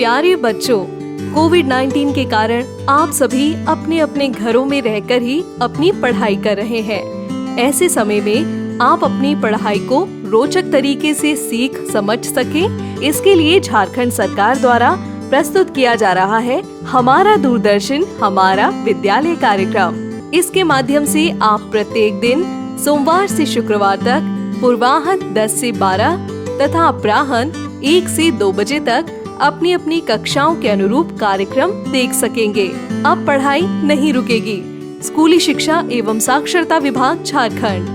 प्यारे बच्चों, कोविड-19 के कारण आप सभी अपने अपने घरों में रहकर ही अपनी पढ़ाई कर रहे हैं। ऐसे समय में आप अपनी पढ़ाई को रोचक तरीके से सीख समझ सकें, इसके लिए झारखंड सरकार द्वारा प्रस्तुत किया जा रहा है हमारा दूरदर्शन हमारा विद्यालय कार्यक्रम। इसके माध्यम से आप प्रत्येक दिन सोमवार से शुक्रवार तक पूर्वाह्न 10 से 12 तथा अपराह्न 1 से 2 बजे तक अपनी अपनी कक्षाओं के अनुरूप कार्यक्रम देख सकेंगे। अब पढ़ाई नहीं रुकेगी। स्कूली शिक्षा एवं साक्षरता विभाग झारखंड।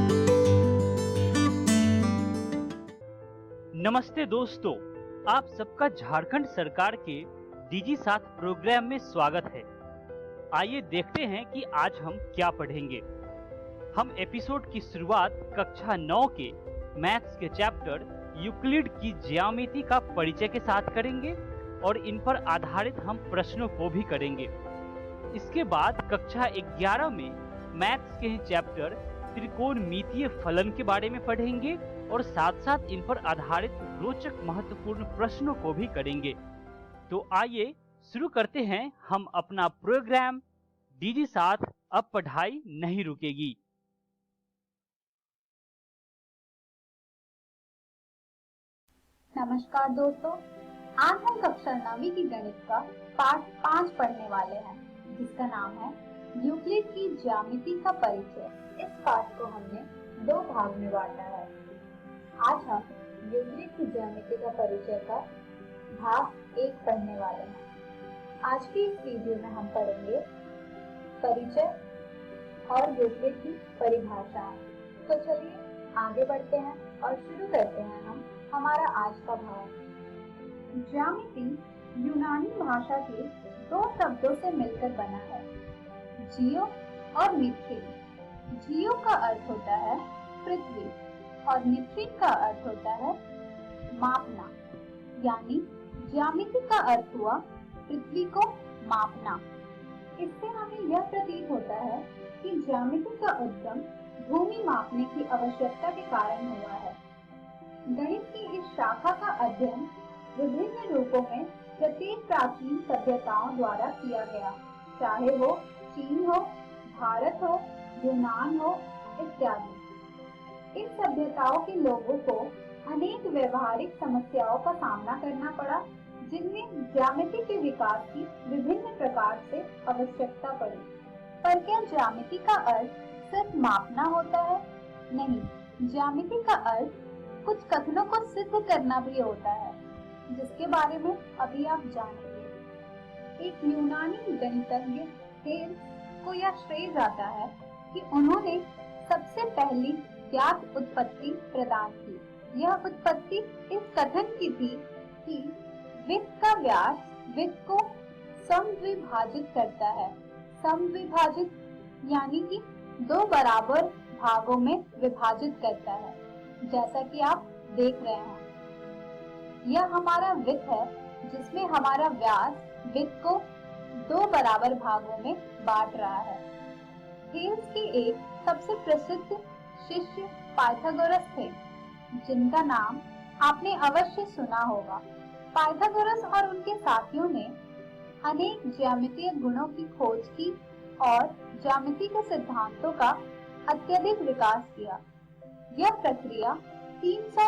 नमस्ते दोस्तों, आप सबका झारखंड सरकार के डीजी साथ प्रोग्राम में स्वागत है। आइए देखते हैं कि आज हम क्या पढ़ेंगे। हम एपिसोड की शुरुआत कक्षा 9 के मैथ्स के चैप्टर यूक्लिड की ज्यामिति का परिचय के साथ करेंगे और इन पर आधारित हम प्रश्नों को भी करेंगे। इसके बाद कक्षा 11 में मैथ्स के ही चैप्टर त्रिकोणमितीय फलन के बारे में पढ़ेंगे और साथ साथ इन पर आधारित रोचक महत्वपूर्ण प्रश्नों को भी करेंगे। तो आइए शुरू करते हैं हम अपना प्रोग्राम डीजी साथ अब पढ़ाई नहीं रुकेगी। नमस्कार दोस्तों, आज हम कक्षा 9वीं की गणित का पाठ 5 पढ़ने वाले हैं, जिसका नाम है यूक्लिड की ज्यामिति का परिचय। इस पाठ को हमने 2 भाग में बांटा है। आज हम यूक्लिड की ज्यामिति का परिचय का भाग 1 पढ़ने वाले हैं। आज की इस वीडियो में हम पढ़ेंगे परिचय और यूक्लिड की परिभाषाएं। तो चलिए आगे बढ़ते हैं और शुरू करते हैं हम हमारा आज का भाग। ज्यामिति यूनानी भाषा के 2 शब्दों से मिलकर बना है, जियो और मिथ्रिन। जियो का अर्थ होता है पृथ्वी और मिथ्रिन का अर्थ होता है मापना, यानी ज्यामिति का अर्थ हुआ पृथ्वी को मापना। इससे हमें यह प्रतीत होता है कि ज्यामिति का उद्गम भूमि मापने की आवश्यकता के कारण हुआ है। गणित की इस शाखा का अध्ययन विभिन्न रूपों में प्रत्येक प्राचीन सभ्यताओं द्वारा किया गया, चाहे वो चीन हो, भारत हो, यूनान हो इत्यादि। इन सभ्यताओं के लोगों को अनेक व्यवहारिक समस्याओं का सामना करना पड़ा, जिनमें ज्यामिति के विकास की विभिन्न प्रकार से आवश्यकता पड़ी। पर क्या ज्यामिति का अर्थ सिर्फ मापना होता है? नहीं, ज्यामिति का अर्थ कुछ कथनों को सिद्ध करना भी होता है, जिसके बारे में अभी आप जानेंगे। एक यूनानी गणितज्ञ थेल्स को यह श्रेय जाता है कि उन्होंने सबसे पहली ज्ञात उत्पत्ति प्रदान की। यह उत्पत्ति इस कथन की थी कि वृत्त का व्यास वृत्त को समद्विभाजित करता है। समद्विभाजित यानी कि 2 बराबर भागों में विभाजित करता है, जैसा कि आप देख रहे हैं। यह हमारा वृत्त है, जिसमें हमारा व्यास वृत्त को 2 बराबर भागों में बांट रहा है। थेल्स के एक सबसे प्रसिद्ध शिष्य पाइथागोरस थे, जिनका नाम आपने अवश्य सुना होगा। पाइथागोरस और उनके साथियों ने अनेक ज्यामितीय गुणों की खोज की और ज्यामिति के सिद्धांतों का अत्यधिक विकास किया। यह प्रक्रिया 300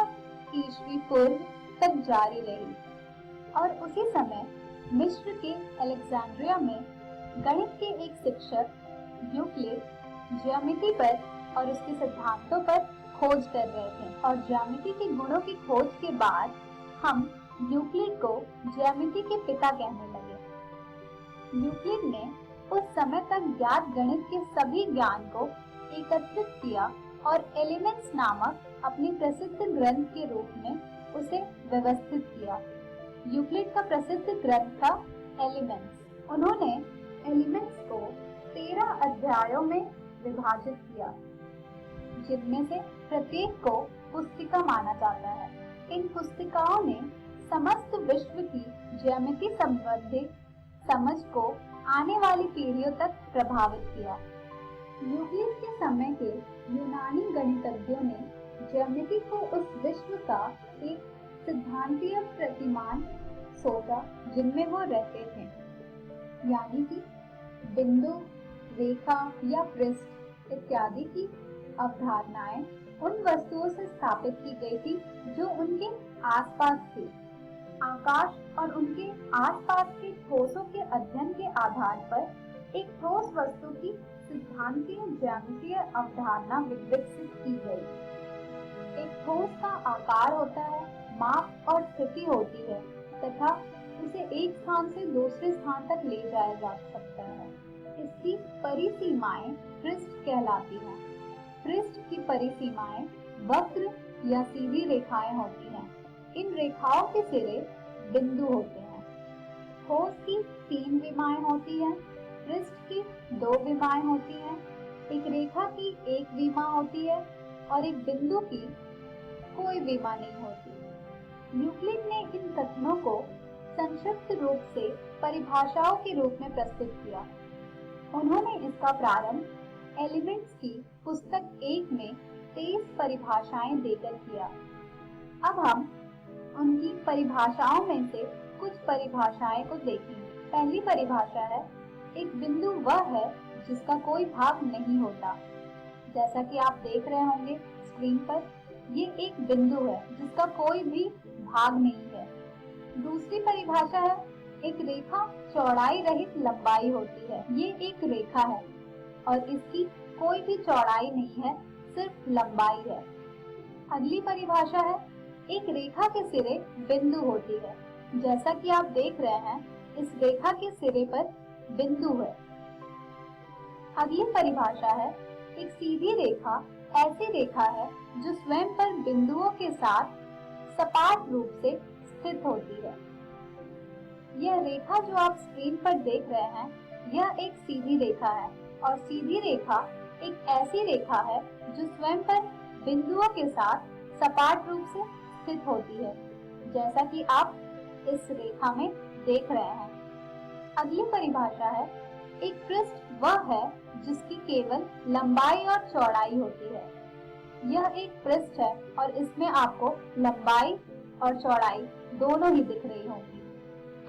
ईस्वी पूर्व तक जारी रही और उसी समय मिस्र के अलेक्जेंड्रिया में गणित के एक शिक्षक यूक्लिड ज्यामिति पर और उसके सिद्धांतों पर खोज कर रहे थे। और ज्यामिति के गुणों की खोज के बाद हम यूक्लिड को ज्यामिति के पिता कहने लगे। यूक्लिड ने उस समय तक ज्ञात गणित के सभी ज्ञान को एकत्रित किया और एलिमेंट्स नामक अपनी प्रसिद्ध ग्रंथ के रूप में उसे व्यवस्थित किया। यूक्लिड का प्रसिद्ध ग्रंथ था एलिमेंट्स। उन्होंने एलिमेंट्स को 13 अध्यायों में विभाजित किया, जिनमें से प्रत्येक को पुस्तिका माना जाता है। इन पुस्तिकाओं ने समस्त विश्व की ज्यामिति संबंधित समझ को आने वाली पीढ़ियों तक प्रभावित किया। यूक्लिड के समय के यूनानी गणितज्ञों ने ज्यामिति को उस विश्व का एक सिद्धांतीय प्रतिमान सोचा जिनमें वो रहते थे, यानी कि बिंदु, रेखा या पृष्ठ इत्यादि की अवधारणाएं उन वस्तुओं से स्थापित की गई थी जो उनके आसपास थी। आकाश और उनके आसपास के ठोसों के अध्ययन के आधार पर एक ठोस वस्तु की सिद्धांतीय ज्यामितीय अवधारणा विकसित की गई। एक ठोस का आकार होता है, माप और स्थिति होती है तथा उसे एक स्थान से दूसरे स्थान तक ले जाया जा सकता है। इसकी परिसीमाएं पृष्ठ कहलाती हैं। पृष्ठ की परिसीमाएं वक्र या सीधी रेखाएं होती हैं। इन रेखाओं के सिरे बिंदु होते हैं। ठोस की 3 विमाएं होती हैं, पृष्ठ की 2 विमाएं होती हैं, एक रेखा की 1 विमा होती है और एक बिंदु की कोई विमा नहीं होती। यूक्लिड ने इन कथनों को संक्षिप्त रूप से परिभाषाओं के रूप में प्रस्तुत किया। उन्होंने इसका प्रारंभ एलिमेंट्स की पुस्तक 1 में 23 परिभाषाएं देकर किया। अब हम उनकी परिभाषाओं में से कुछ परिभाषाएं को देखेंगे। पहली परिभाषा है, एक बिंदु वह है जिसका कोई भाग नहीं होता। जैसा कि आप देख रहे होंगे स्क्रीन पर, ये एक बिंदु है जिसका कोई भी भाग नहीं है। दूसरी परिभाषा है, एक रेखा चौड़ाई रहित लंबाई होती है। ये एक रेखा है और इसकी कोई भी चौड़ाई नहीं है, सिर्फ लंबाई है। अगली परिभाषा है, एक रेखा के सिरे बिंदु होती है। जैसा कि आप देख रहे हैं, इस रेखा के सिरे पर बिंदु है। अगली परिभाषा है, एक सीधी रेखा ऐसी रेखा है जो स्वयं पर बिंदुओं के साथ सपाट रूप से स्थित होती है। यह रेखा जो आप स्क्रीन पर देख रहे हैं, यह एक सीधी रेखा है और सीधी रेखा एक ऐसी रेखा है जो स्वयं पर बिंदुओं के साथ सपाट रूप से स्थित होती है, जैसा कि आप इस रेखा में देख रहे हैं। अगली परिभाषा है, एक पृष्ठ वह है जिसकी केवल लंबाई और चौड़ाई होती है। यह एक पृष्ठ है और इसमें आपको लंबाई और चौड़ाई दोनों ही दिख रही होंगी।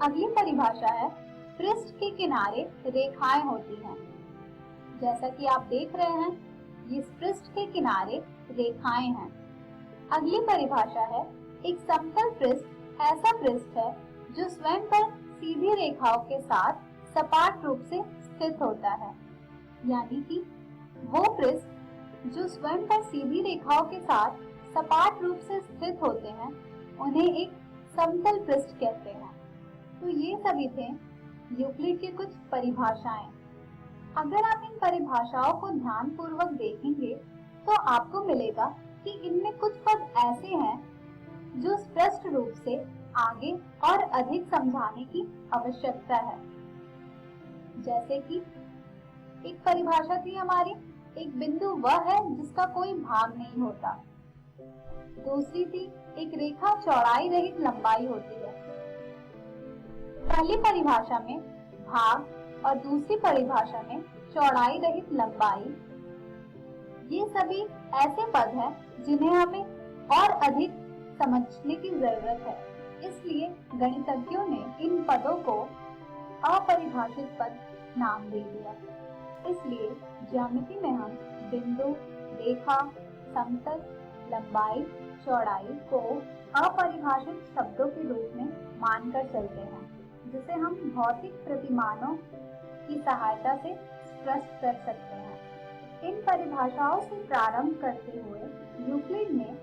अगली परिभाषा है, पृष्ठ के किनारे रेखाएं होती हैं। जैसा कि आप देख रहे हैं, इस पृष्ठ के किनारे रेखाएं हैं। अगली परिभाषा है, एक समतल पृष्ठ ऐसा पृष्ठ है जो स्वयं पर सीधी रेखाओं के साथ सपाट रूप से स्थित होता है, यानी कि वो पृष्ठ जो स्वयं पर सीधी रेखाओं के साथ सपाट रूप से स्थित होते हैं, उन्हें एक समतल पृष्ठ कहते हैं। तो ये सभी थे यूक्लिड के कुछ परिभाषाएं। अगर आप इन परिभाषाओं को ध्यान पूर्वक देखेंगे तो आपको मिलेगा कि इनमें कुछ पद ऐसे हैं जो स्पष्ट रूप से आगे और अधिक समझाने की आवश्यकता है। जैसे कि एक परिभाषा थी हमारी, एक बिंदु वह है जिसका कोई भाग नहीं होता। दूसरी थी, एक रेखा चौड़ाई रहित लंबाई होती है। पहली परिभाषा में भाग और दूसरी परिभाषा में चौड़ाई रहित लंबाई, ये सभी ऐसे पद हैं जिन्हें हमें और अधिक समझने की जरूरत है। इसलिए गणितज्ञों ने इन पदों को अपरिभाषित पद नाम दे दिया। इसलिए ज्यामिति में हम बिंदु, रेखा, समतल, लंबाई, चौड़ाई को अपरिभाषित शब्दों के रूप में मानकर चलते हैं, जिसे हम भौतिक प्रतिमानों की सहायता से स्पष्ट कर सकते हैं। इन परिभाषाओं से प्रारंभ करते हुए यूक्लिड ने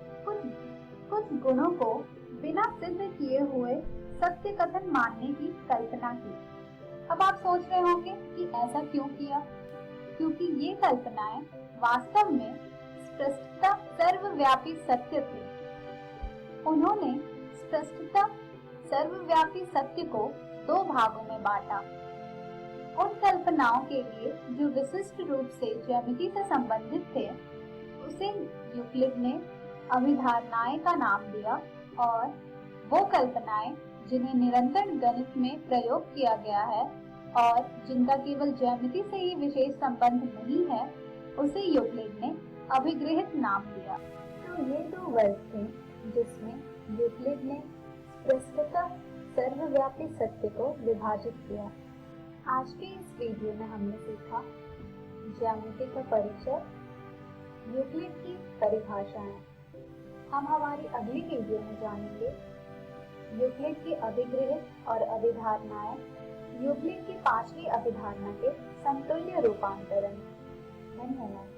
कुछ गुणों को बिना सिद्ध किए हुए सत्य कथन मानने की कल्पना की। अब आप सोच रहे होंगे कि ऐसा क्यों किया? क्योंकि ये कल्पनाएं वास्तव में स्पष्टता सर्वव्यापी सत्य थे। उन्होंने स्पष्टता सर्वव्यापी सत्य को 2 भागों में बांटा। उन कल्पनाओं के लिए जो विशिष्ट रूप से ज्यामिति से संबंधित थे, उसे यूक्लिड ने अभिधारणाएं का नाम दिया, और वो कल्पनाएं जिन्हें निरंतर गणित में प्रयोग किया गया है और जिनका केवल ज्यामिति से ही विशेष संबंध नहीं है, उसे यूक्लिड ने अभिगृहित नाम दिया। तो ये 2 वर्ग थे जिसमें यूक्लिड ने स्पष्टता सर्वव्यापी सर्वव्यापी सत्य को विभाजित किया। आज के इस वीडियो में हमने सीखा ज्यामिति का परिचय, यूक्लिड की परिभाषाएं। हम हमारी अगली वीडियो में जानेंगे यूक्लिड की अभिगृहित और अभिधारणाएं, यूक्लिड की 5वीं अभिधारणा के समतुल्य रूपांतरण। धन्यवाद।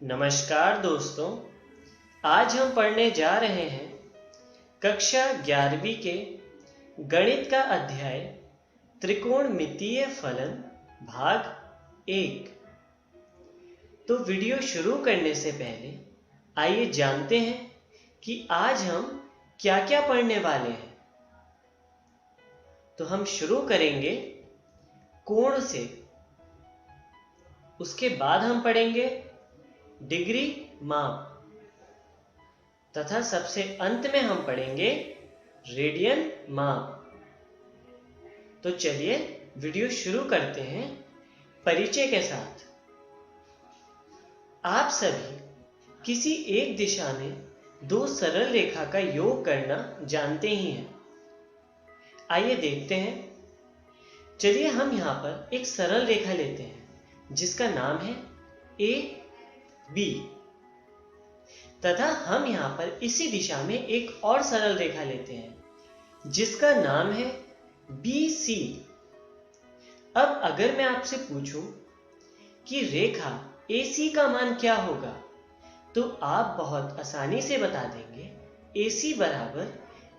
नमस्कार दोस्तों, आज हम पढ़ने जा रहे हैं कक्षा 11वीं के गणित का अध्याय त्रिकोणमितीय फलन भाग 1। तो वीडियो शुरू करने से पहले आइए जानते हैं कि आज हम क्या क्या पढ़ने वाले हैं। तो हम शुरू करेंगे कोण से, उसके बाद हम पढ़ेंगे डिग्री माप, तथा सबसे अंत में हम पढ़ेंगे रेडियन माप। तो चलिए वीडियो शुरू करते हैं परिचय के साथ। आप सभी किसी एक दिशा में दो सरल रेखा का योग करना जानते ही हैं। आइए देखते हैं। चलिए हम यहां पर एक सरल रेखा लेते हैं जिसका नाम है ए बी, तथा हम यहां पर इसी दिशा में एक और सरल रेखा लेते हैं जिसका नाम है बी सी। अब अगर मैं आपसे पूछूं कि रेखा AC का मान क्या होगा, तो आप बहुत आसानी से बता देंगे AC बराबर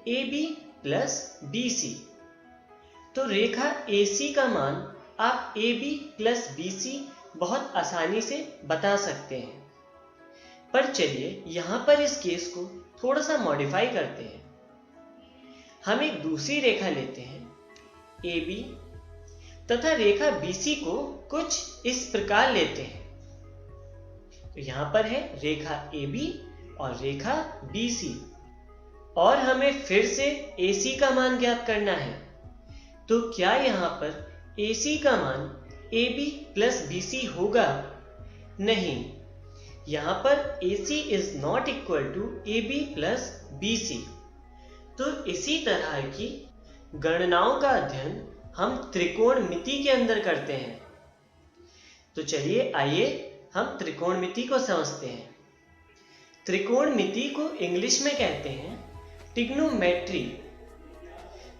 AB प्लस BC। तो रेखा AC का मान आप AB प्लस BC बहुत आसानी से बता सकते हैं। पर चलिए यहां पर इस केस को थोड़ा सा मॉडिफाई करते हैं। हम एक दूसरी रेखा लेते हैं AB, तथा रेखा BC को कुछ इस प्रकार लेते हैं। तो यहां पर है रेखा AB और रेखा BC, और हमें फिर से AC का मान ज्ञात करना है। तो क्या यहां पर AC का मान AB प्लस BC होगा? नहीं, यहां पर AC is not equal to AB plus BC। तो इसी तरह की गणनाओं का अध्ययन हम त्रिकोणमिति के अंदर करते हैं। तो चलिए आइए हम त्रिकोणमिति को समझते हैं। त्रिकोणमिति को इंग्लिश में कहते हैं ट्रिग्नोमेट्री,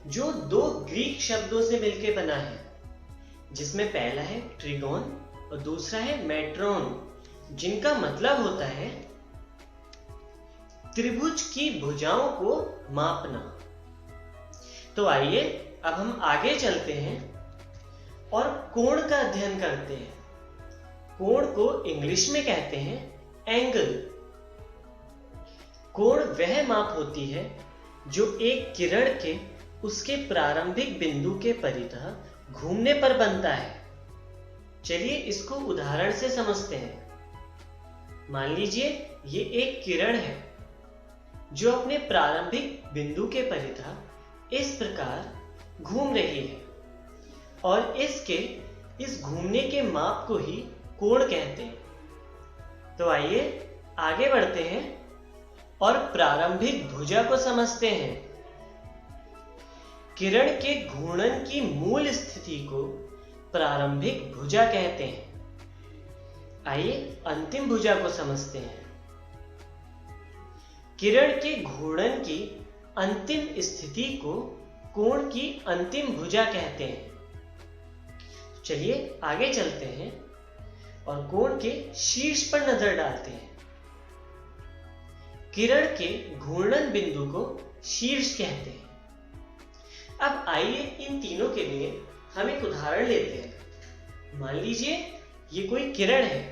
जो दो ग्रीक शब्दों से मिलकर बना है, जिसमें पहला है ट्रिगोन और दूसरा है मेट्रोन, जिनका मतलब होता है त्रिभुज की भुजाओं को मापना। तो आइए अब हम आगे चलते हैं और कोण का अध्ययन करते हैं। कोण को इंग्लिश में कहते हैं एंगल। कोण वह माप होती है जो एक किरण के उसके प्रारंभिक बिंदु के परितः घूमने पर बनता है। चलिए इसको उदाहरण से समझते हैं। मान लीजिए ये एक किरण है जो अपने प्रारंभिक बिंदु के परितः इस प्रकार घूम रही है, और इसके इस घूमने के माप को ही कोण कहते हैं। तो आइए आगे बढ़ते हैं और प्रारंभिक भुजा को समझते हैं। किरण के घूर्णन की मूल स्थिति को प्रारंभिक भुजा कहते हैं। आइए अंतिम भुजा को समझते हैं। किरण के घूर्णन की अंतिम स्थिति को कोण की अंतिम भुजा कहते हैं। चलिए आगे चलते हैं और कोण के शीर्ष पर नजर डालते हैं। किरण के घूर्णन बिंदु को शीर्ष कहते हैं। अब आइए इन तीनों के लिए हम एक उदाहरण लेते हैं। मान लीजिए ये कोई किरण है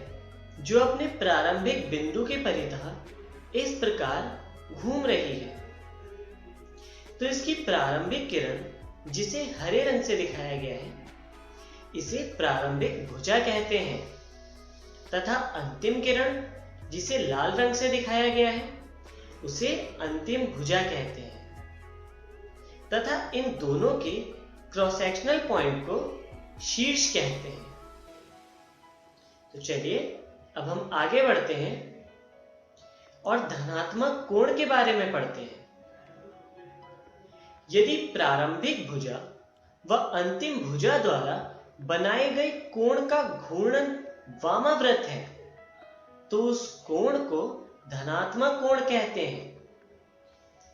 जो अपने प्रारंभिक बिंदु के परितः इस प्रकार घूम रही है। तो इसकी प्रारंभिक किरण, जिसे हरे रंग से दिखाया गया है, इसे प्रारंभिक भुजा कहते हैं तथा अंतिम किरण, जिसे लाल रंग से दिखाया गया है, उसे अंतिम भुजा कहते हैं तथा इन दोनों के क्रॉस सेक्शनल पॉइंट को शीर्ष कहते हैं। तो चलिए अब हम आगे बढ़ते हैं और धनात्मक कोण के बारे में पढ़ते हैं। यदि प्रारंभिक भुजा व अंतिम भुजा द्वारा बनाए गए कोण का घूर्णन वामाव्रत है तो उस कोण को धनात्मक कोण कहते हैं।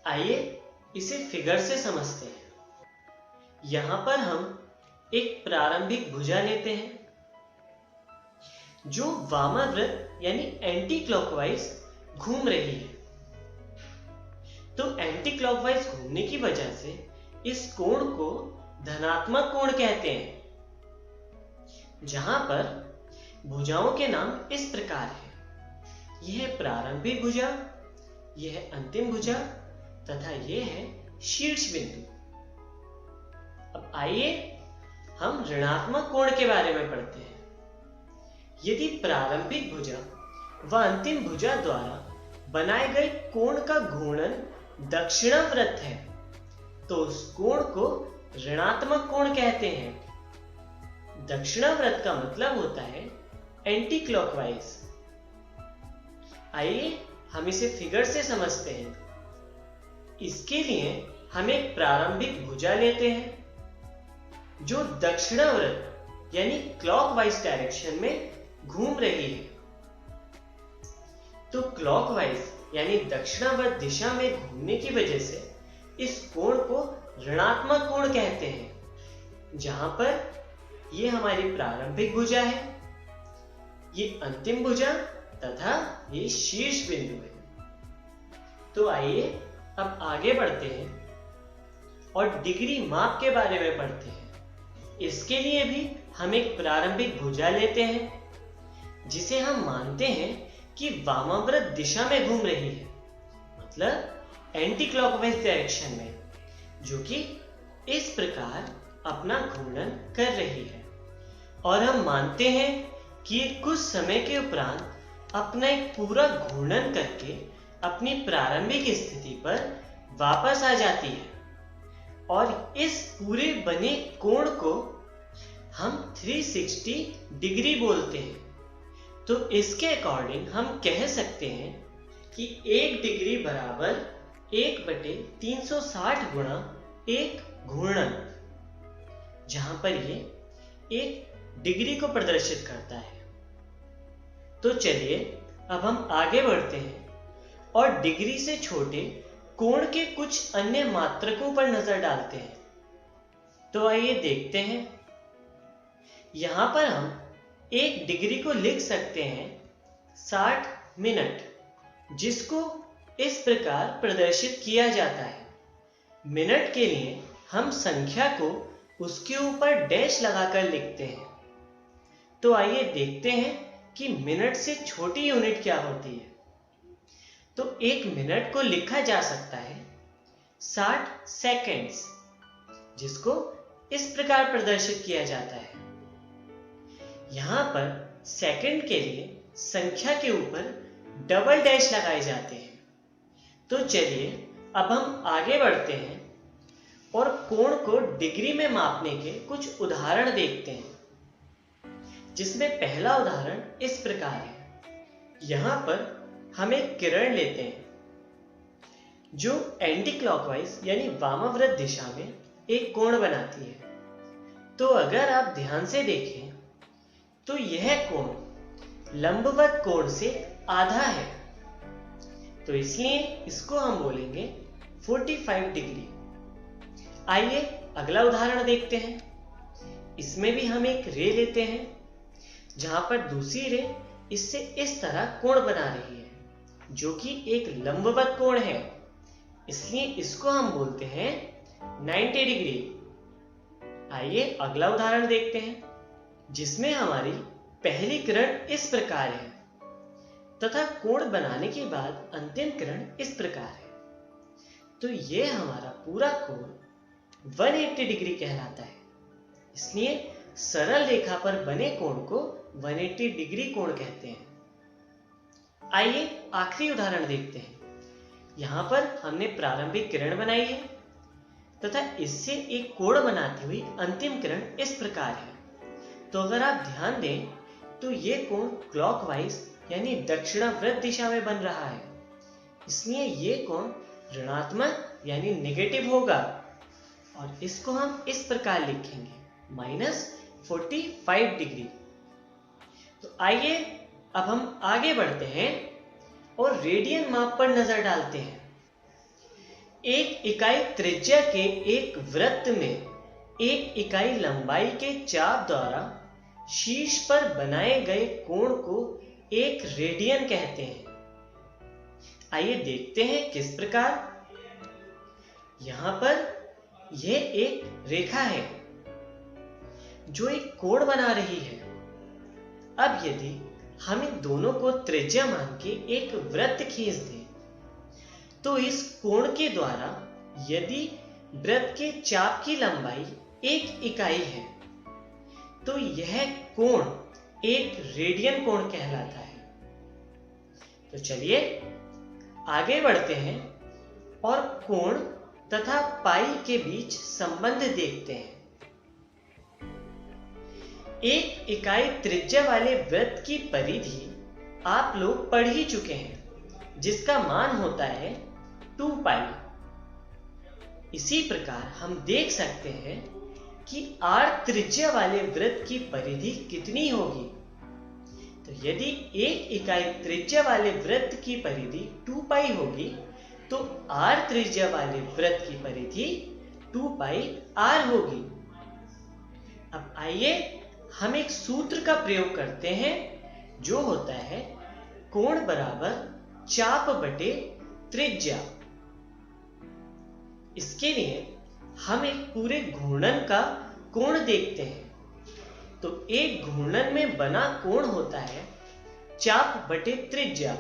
आइए इसे फिगर से समझते हैं। यहां पर हम एक प्रारंभिक भुजा लेते हैं जो वामाव्रत यानी एंटी क्लॉकवाइज घूम रही है। तो एंटी क्लॉकवाइज घूमने की वजह से इस कोण को धनात्मक कोण कहते हैं, जहां पर भुजाओं के नाम इस प्रकार है। यह प्रारंभिक भुजा, यह अंतिम भुजा तथा यह है शीर्ष बिंदु। अब आइए हम ऋणात्मक कोण के बारे में पढ़ते हैं। यदि प्रारंभिक भुजा व अंतिम भुजा द्वारा बनाए गए कोण का घूर्णन दक्षिणाव्रत है तो उस कोण को ऋणात्मक कोण कहते हैं। दक्षिणाव्रत का मतलब होता है एंटी क्लॉकवाइज। आइए हम इसे फिगर से समझते हैं। इसके लिए हम एक प्रारंभिक भुजा लेते हैं जो दक्षिणाव्रत यानी क्लॉकवाइज डायरेक्शन में घूम रही है। तो क्लॉकवाइज यानी दक्षिणावर्त दिशा में घूमने की वजह से इस कोण को ऋणात्मक कोण कहते हैं, जहां पर ये हमारी प्रारंभिक भुजा है, ये अंतिम भुजा तथा ये शीर्ष बिंदु है। तो आइए अब आगे बढ़ते हैं और डिग्री माप के बारे में पढ़ते हैं। इसके लिए भी हम एक प्रारंभिक भुजा लेते हैं जिसे हम मानते हैं कि वामाव्रत दिशा में घूम रही है, मतलब एंटी क्लॉकवाइज डायरेक्शन में, जो कि इस प्रकार अपना घूर्णन कर रही है। और हम मानते हैं कि कुछ समय के उपरांत अपना एक पूरा घूर्णन करके अपनी प्रारंभिक स्थिति पर वापस आ जाती है। और इस पूरे बने कोण को हम 360 डिग्री बोलते हैं। तो इसके अकॉर्डिंग हम कह सकते हैं कि 1 डिग्री बराबर 1/360 गुणा एक घूर्णन, जहां पर ये 1 डिग्री को प्रदर्शित करता है। तो चलिए अब हम आगे बढ़ते हैं और डिग्री से छोटे कोण के कुछ अन्य मात्रकों पर नजर डालते हैं। तो आइए देखते हैं। यहां पर हम 1 डिग्री को लिख सकते हैं 60 मिनट, जिसको इस प्रकार प्रदर्शित किया जाता है। मिनट के लिए हम संख्या को उसके ऊपर डैश लगाकर लिखते हैं। तो आइए देखते हैं कि मिनट से छोटी यूनिट क्या होती है। तो 1 मिनट को लिखा जा सकता है 60 सेकेंड्स, जिसको इस प्रकार प्रदर्शित किया जाता है। यहां पर सेकंड के लिए संख्या के ऊपर डबल डैश लगाए जाते हैं। तो चलिए अब हम आगे बढ़ते हैं और कोण को डिग्री में मापने के कुछ उदाहरण देखते हैं, जिसमें पहला उदाहरण इस प्रकार है। यहां पर हम एक किरण लेते हैं जो एंटी क्लॉकवाइज यानी वामाव्रत दिशा में एक कोण बनाती है। तो अगर आप ध्यान से देखें तो यह कोण लंबवत कोण से आधा है, तो इसलिए इसको हम बोलेंगे 45 डिग्री। आइए अगला उदाहरण देखते हैं। इसमें भी हम एक रे लेते हैं जहां पर दूसरी रे इससे इस तरह कोण बना रही है, जो कि एक लंबवत कोण है, इसलिए इसको हम बोलते हैं 90 डिग्री। आइए अगला उदाहरण देखते हैं, जिसमें हमारी पहली किरण इस प्रकार है तथा कोण बनाने के बाद अंतिम किरण इस प्रकार है। तो यह हमारा पूरा कोण 180 डिग्री कहलाता है, इसलिए सरल रेखा पर बने कोण को 180 डिग्री कोण कहते हैं। आइए आखिरी उदाहरण देखते हैं। यहां पर हमने प्रारंभिक किरण बनाई है तथा इससे एक कोण बनाती हुई अंतिम किरण इस प्रकार है। तो अगर आप ध्यान दें तो ये कोण क्लॉकवाइज यानी दक्षिणावर्त दिशा में बन रहा है, इसलिए ये कोण ऋणात्मक यानी नेगेटिव होगा और इसको हम इस प्रकार लिखेंगे -45 डिग्री। तो आइए अब हम आगे बढ़ते हैं और रेडियन माप पर नजर डालते हैं। एक इकाई त्रिज्या के एक वृत्त में एक इकाई लंबाई के चाप द्वारा शीर्ष पर बनाए गए कोण को एक रेडियन कहते हैं। आइए देखते हैं किस प्रकार। यहां पर यह एक रेखा है जो एक कोण बना रही है। अब यदि हम इन दोनों को त्रिज्या मान के एक वृत्त खींच दें तो इस कोण के द्वारा यदि वृत्त के चाप की लंबाई 1 इकाई है तो यह कोण एक रेडियन कोण कहलाता है। तो चलिए आगे बढ़ते हैं और कोण तथा पाई के बीच संबंध देखते हैं। एक इकाई त्रिज्या वाले वृत्त की परिधि आप लोग पढ़ ही चुके हैं, जिसका मान होता है 2 पाई। इसी प्रकार हम देख सकते हैं कि r त्रिज्या वाले वृत्त की परिधि कितनी होगी। तो यदि एक इकाई त्रिज्या वाले वृत्त की परिधि 2 पाई होगी तो r त्रिज्या वाले वृत्त की परिधि 2 पाई r होगी। अब आइए हम एक सूत्र का प्रयोग करते हैं जो होता है कोण बराबर चाप बटे त्रिज्या। इसके लिए हम एक पूरे घूर्णन का कोण देखते हैं। तो एक घूर्णन में बना कोण होता है चाप बटे त्रिज्या।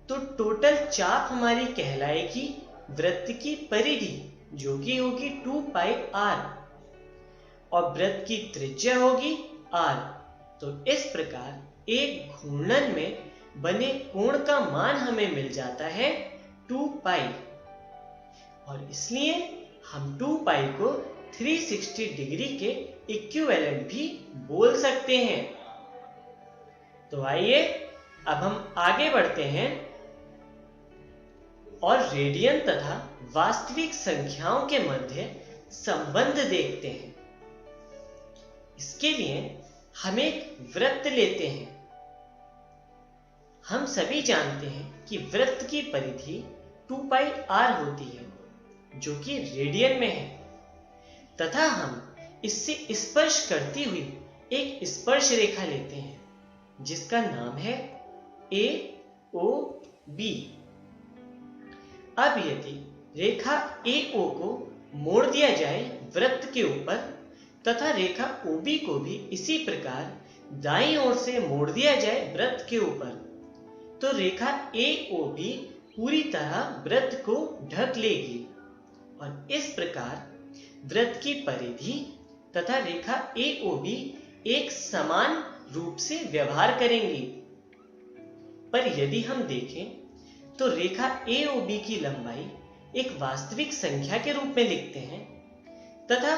तो टोटल चाप हमारी कहलाएगी वृत्त की परिधि, जो कि होगी 2 पाई r, और वृत्त की त्रिज्या होगी r। तो इस प्रकार एक घूर्णन में बने कोण का मान हमें मिल जाता है 2 पाई, और इसलिए हम 2 पाई को 360 डिग्री के इक्विवेलेंट भी बोल सकते हैं। तो आइए अब हम आगे बढ़ते हैं और रेडियन तथा वास्तविक संख्याओं के मध्य संबंध देखते हैं। इसके लिए हम एक वृत्त लेते हैं। हम सभी जानते हैं कि वृत्त की परिधि 2 पाई r होती है, जो कि रेडियन में है, तथा हम इससे स्पर्श करती हुई एक स्पर्श रेखा लेते हैं जिसका नाम है AOB। अब यदि रेखा AO को मोड़ दिया जाए वृत्त के ऊपर तथा रेखा OB को भी इसी प्रकार दाईं ओर से मोड़ दिया जाए वृत्त के ऊपर, तो रेखा AOB पूरी तरह वृत्त को ढक लेगी और इस प्रकार वृत्त की परिधि तथा रेखा AOB एक समान रूप से व्यवहार करेंगी। पर यदि हम देखें तो रेखा AOB की लंबाई एक वास्तविक संख्या के रूप में लिखते हैं तथा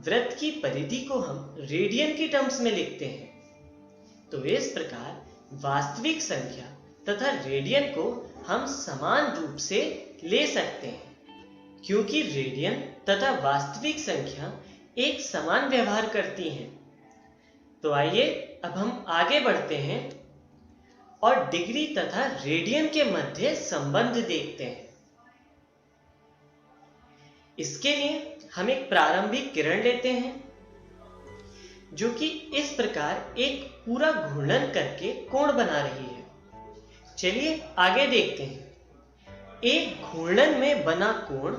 वृत्त की परिधि को हम रेडियन की टर्म्स में लिखते हैं। तो इस प्रकार वास्तविक संख्या तथा रेडियन को हम समान रूप से ले सकते हैं, क्योंकि रेडियन तथा वास्तविक संख्या एक समान व्यवहार करती हैं। तो आइए अब हम आगे बढ़ते हैं और डिग्री तथा रेडियन के मध्य संबंध देखते हैं। इसके लिए हम एक प्रारंभिक किरण लेते हैं। जो कि इस प्रकार एक पूरा घूर्णन करके कोण बना रही है। चलिए आगे देखते हैं। एक घूर्णन में बना कोण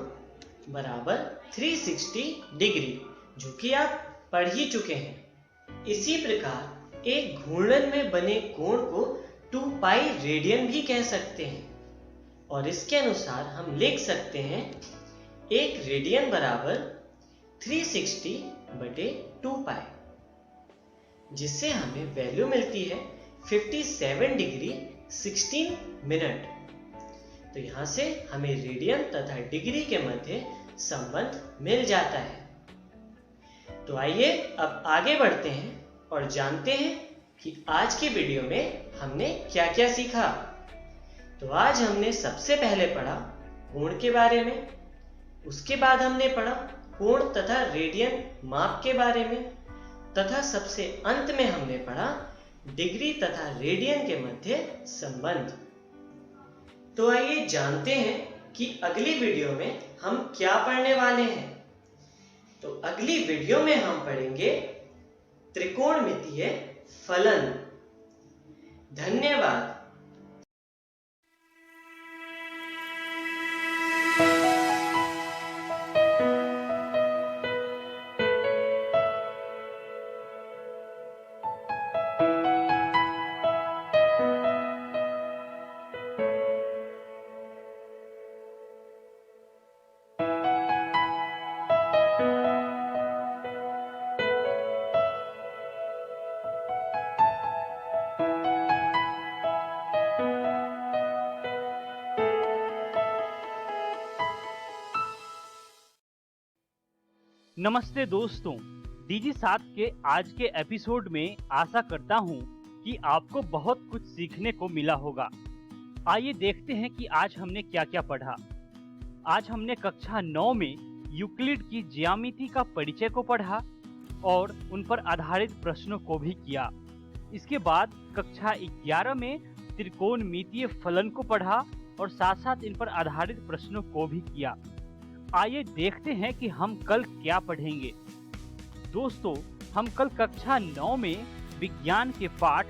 बराबर 360 डिग्री, जो कि आप पढ़ ही चुके हैं। इसी प्रकार एक घूर्णन में बने कोण को 2 पाई रेडियन भी कह सकते हैं, और इसके अनुसार हम लिख सकते हैं एक रेडियन बराबर 360 बटे 2 पाई, जिससे हमें वैल्यू मिलती है 57 डिग्री 16 मिनट। तो यहां से हमें रेडियन तथा डिग्री के मध्य संबंध मिल जाता है। तो आइए अब आगे बढ़ते हैं और जानते हैं कि आज की वीडियो में हमने क्या क्या सीखा। तो आज हमने सबसे पहले पढ़ा कोण के बारे में, उसके बाद हमने पढ़ा कोण तथा रेडियन माप के बारे में, तथा सबसे अंत में हमने पढ़ा डिग्री तथा रेडियन के मध्य संबंध। तो आइए जानते हैं कि अगली वीडियो में हम क्या पढ़ने वाले हैं। तो अगली वीडियो में हम पढ़ेंगे त्रिकोणमितीय फलन। धन्यवाद। नमस्ते दोस्तों, डीजी 7 के आज के एपिसोड में आशा करता हूं कि आपको बहुत कुछ सीखने को मिला होगा। आइए देखते हैं कि आज हमने क्या क्या पढ़ा। आज हमने कक्षा 9 में यूक्लिड की ज्यामिति का परिचय को पढ़ा और उन पर आधारित प्रश्नों को भी किया। इसके बाद कक्षा 11 में त्रिकोणमितीय फलन को पढ़ा और साथ साथ इन पर आधारित प्रश्नों को भी किया। आइए देखते हैं कि हम कल क्या पढ़ेंगे। दोस्तों, हम कल कक्षा 9 में विज्ञान के पाठ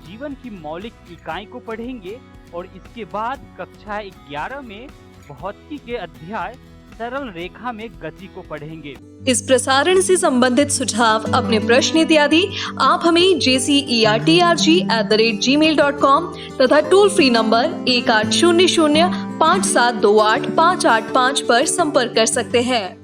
जीवन की मौलिक इकाई को पढ़ेंगे और इसके बाद कक्षा 11 में भौतिकी के अध्याय सरल रेखा में गति को पढ़ेंगे। इस प्रसारण से संबंधित सुझाव, अपने प्रश्न इत्यादि आप हमें jcertrg@gmail.com तथा टोल फ्री नंबर 1800 5728 585 पर संपर्क कर सकते हैं।